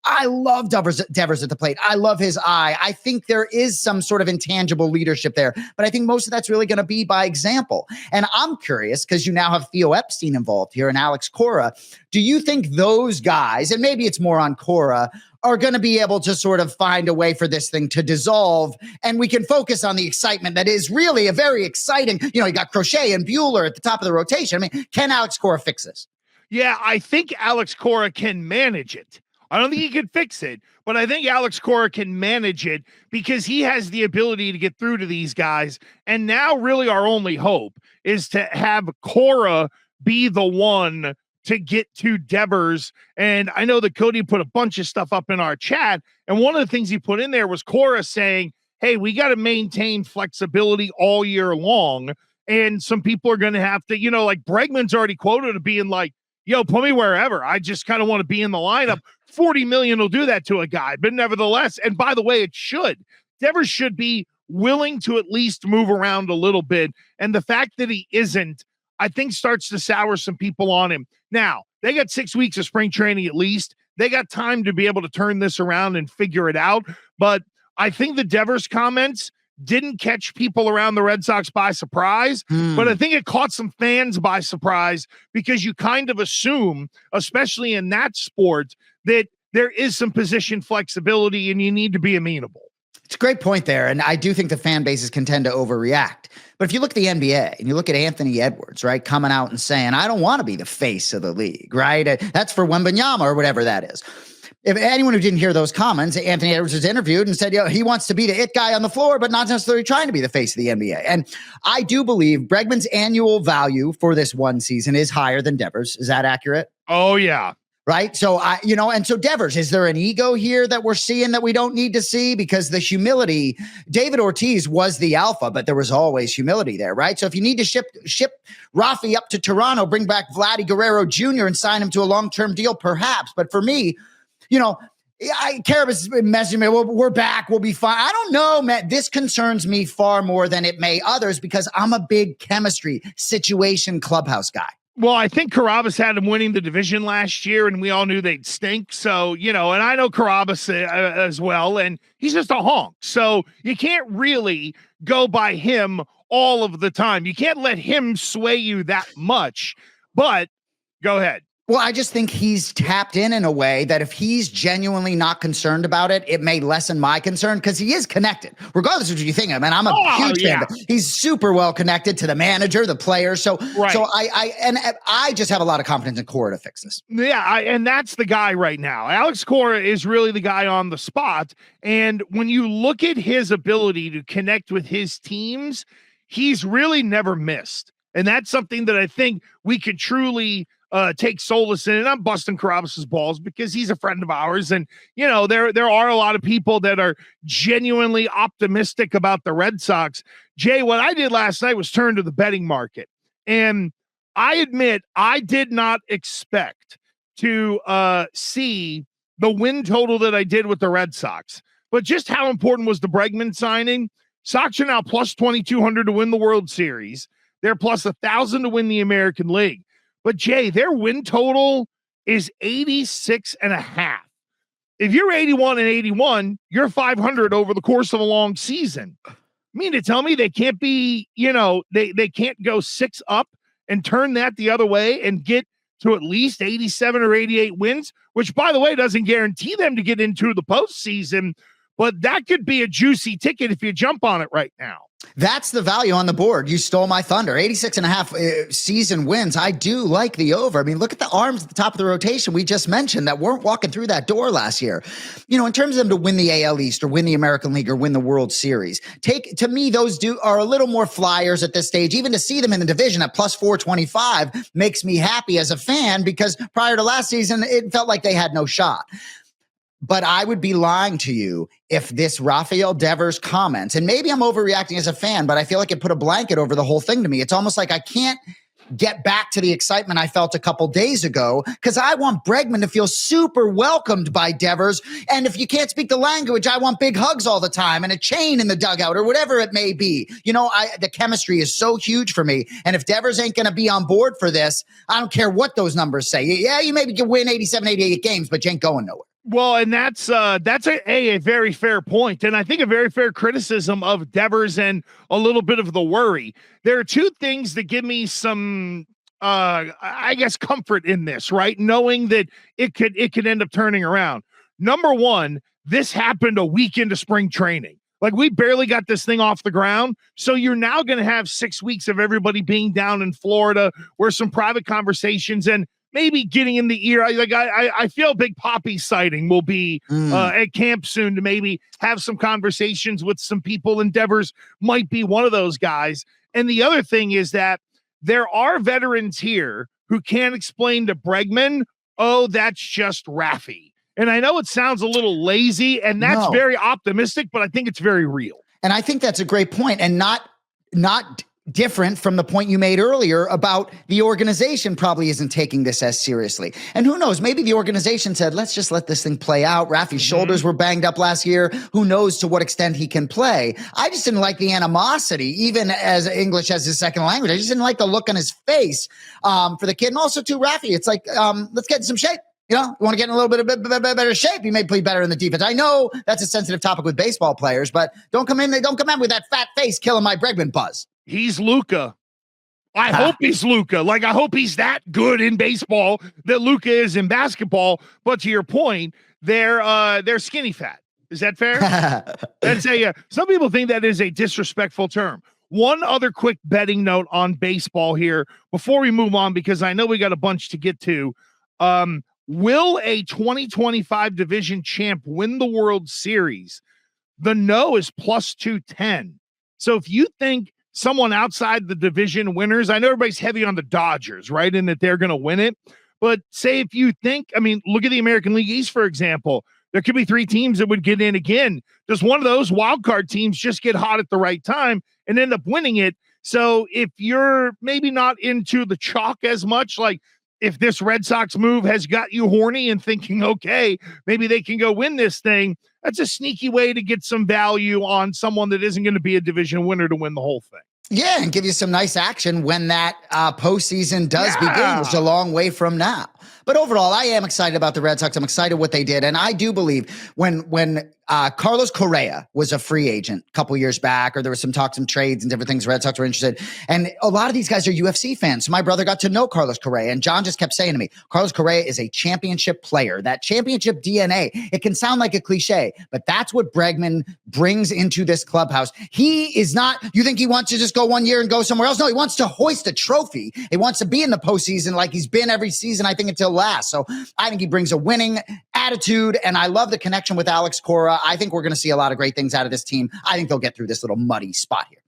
I love Devers at the plate. I love his eye. I think there is some sort of intangible leadership there, but I think most of that's really going to be by example. And I'm curious, because you now have Theo Epstein involved here and Alex Cora. Do you think those guys, and maybe it's more on Cora, are going to be able to sort of find a way for this thing to dissolve and we can focus on the excitement that is really a very exciting, you got Crochet and Bueller at the top of the rotation. I mean, can Alex Cora fix this? Yeah, I think Alex Cora can manage it. I don't think he can fix it, but I think Alex Cora can manage it because he has the ability to get through to these guys. And now really our only hope is to have Cora be the one to get to Devers. And I know that Cody put a bunch of stuff up in our chat. And one of the things he put in there was Cora saying, hey, we got to maintain flexibility all year long. And some people are going to have to, like Bregman's already quoted of being like, yo, put me wherever. I just kind of want to be in the lineup. 40 million will do that to a guy, but nevertheless, and by the way, it should. Devers should be willing to at least move around a little bit. And the fact that he isn't, I think starts to sour some people on him. Now, they got 6 weeks of spring training at least. They got time to be able to turn this around and figure it out. But I think the Devers comments didn't catch people around the Red Sox by surprise, but I think it caught some fans by surprise because you kind of assume, especially in that sport, that there is some position flexibility and you need to be amenable. It's a great point there, and I do think the fan bases can tend to overreact. But if you look at the NBA and you look at Anthony Edwards, right, coming out and saying, I don't want to be the face of the league, right? That's for Wembanyama or whatever that is. If anyone who didn't hear those comments, Anthony Edwards was interviewed and said, he wants to be the it guy on the floor, but not necessarily trying to be the face of the NBA. And I do believe Bregman's annual value for this one season is higher than Devers. Is that accurate? Oh, yeah. Right. So and so Devers, is there an ego here that we're seeing that we don't need to see? Because the humility, David Ortiz was the alpha, but there was always humility there. Right. So if you need to ship Rafi up to Toronto, bring back Vladdy Guerrero Jr. and sign him to a long-term deal, perhaps. But for me, Carib is messaging me. Well, we're back. We'll be fine. I don't know, Matt. This concerns me far more than it may others because I'm a big chemistry situation clubhouse guy. Well, I think Carabas had him winning the division last year, and we all knew they'd stink. So, and I know Carabas as well, and he's just a honk. So you can't really go by him all of the time. You can't let him sway you that much. But go ahead. Well, I just think he's tapped in a way that if he's genuinely not concerned about it, it may lessen my concern because he is connected, regardless of what you think of him. And I'm a huge fan. He's super well connected to the manager, the players. So I just have a lot of confidence in Cora to fix this. Yeah, and that's the guy right now. Alex Cora is really the guy on the spot. And when you look at his ability to connect with his teams, he's really never missed. And that's something that I think we could truly take solace in. And I'm busting Carabas's balls because he's a friend of ours. And, there are a lot of people that are genuinely optimistic about the Red Sox. Jay, what I did last night was turn to the betting market. And I admit I did not expect to see the win total that I did with the Red Sox. But just how important was the Bregman signing? Sox are now plus 2,200 to win the World Series. They're plus 1,000 to win the American League. But Jay, their win total is 86.5. If you're 81-81, you're 500 over the course of a long season. I mean, to tell me they can't be, they can't go 6 up and turn that the other way and get to at least 87 or 88 wins, which, by the way, doesn't guarantee them to get into the postseason. But that could be a juicy ticket if you jump on it right now. That's the value on the board. You stole my thunder. 86.5 season wins. I do like the over. I mean, look at the arms at the top of the rotation we just mentioned that weren't walking through that door last year. In terms of them to win the AL East or win the American League or win the World Series, to me, those are a little more flyers at this stage. Even to see them in the division at plus 425 makes me happy as a fan because prior to last season, it felt like they had no shot. But I would be lying to you if this Rafael Devers comments, and maybe I'm overreacting as a fan, but I feel like it put a blanket over the whole thing to me. It's almost like I can't get back to the excitement I felt a couple days ago because I want Bregman to feel super welcomed by Devers. And if you can't speak the language, I want big hugs all the time and a chain in the dugout or whatever it may be. The chemistry is so huge for me. And if Devers ain't going to be on board for this, I don't care what those numbers say. Yeah, you maybe can win 87, 88 games, but you ain't going nowhere. Well, and that's a very fair point, and I think a very fair criticism of Devers and a little bit of the worry. There are two things that give me some, I guess, comfort in this, right? Knowing that it could end up turning around. Number one, this happened a week into spring training. Like, we barely got this thing off the ground, so you're now going to have 6 weeks of everybody being down in Florida, where some private conversations and maybe getting in the ear. Like, I feel Big Poppy sighting will be at camp soon to maybe have some conversations with some people. Devers might be one of those guys. And the other thing is that there are veterans here who can't explain to Bregman, oh, that's just Raffy. And I know it sounds a little lazy, and that's very optimistic, but I think it's very real. And I think that's a great point, and not different from the point you made earlier about the organization probably isn't taking this as seriously. And who knows, maybe the organization said, let's just let this thing play out. Rafi's shoulders were banged up last year. Who knows to what extent he can play? I just didn't like the animosity, even as English as his second language. I just didn't like the look on his face for the kid. And also too, Rafi, it's like, let's get in some shape. You want to get in a little bit of better shape. You may play better in the defense. I know that's a sensitive topic with baseball players, but don't come in with that fat face killing my Bregman buzz. He's Luka. I hope he's Luka. Like, I hope he's that good in baseball that Luka is in basketball. But to your point, they're skinny fat. Is that fair? That's some people think that is a disrespectful term. One other quick betting note on baseball here before we move on, because I know we got a bunch to get to. Will a 2025 division champ win the World Series? The no is plus 210. So if you think someone outside the division winners, I know everybody's heavy on the Dodgers, right? And that they're going to win it. But say if you think, look at the American League East, for example. There could be 3 teams that would get in again. Does one of those wild card teams just get hot at the right time and end up winning it? So if you're maybe not into the chalk as much, like if this Red Sox move has got you horny and thinking, okay, maybe they can go win this thing, that's a sneaky way to get some value on someone that isn't going to be a division winner to win the whole thing. Yeah, and give you some nice action when that postseason does begin, which is a long way from now. But overall, I am excited about the Red Sox. I'm excited what they did. And I do believe when Carlos Correa was a free agent a couple years back, or there was some talk, some trades and different things, Red Sox were interested. And a lot of these guys are UFC fans. So my brother got to know Carlos Correa, and John just kept saying to me, Carlos Correa is a championship player. That championship DNA, it can sound like a cliche, but that's what Bregman brings into this clubhouse. He is not, you think he wants to just go 1 year and go somewhere else? No, he wants to hoist a trophy. He wants to be in the postseason like he's been every season, I think, until last. So I think he brings a winning attitude, and I love the connection with Alex Cora. I think we're going to see a lot of great things out of this team. I think they'll get through this little muddy spot here.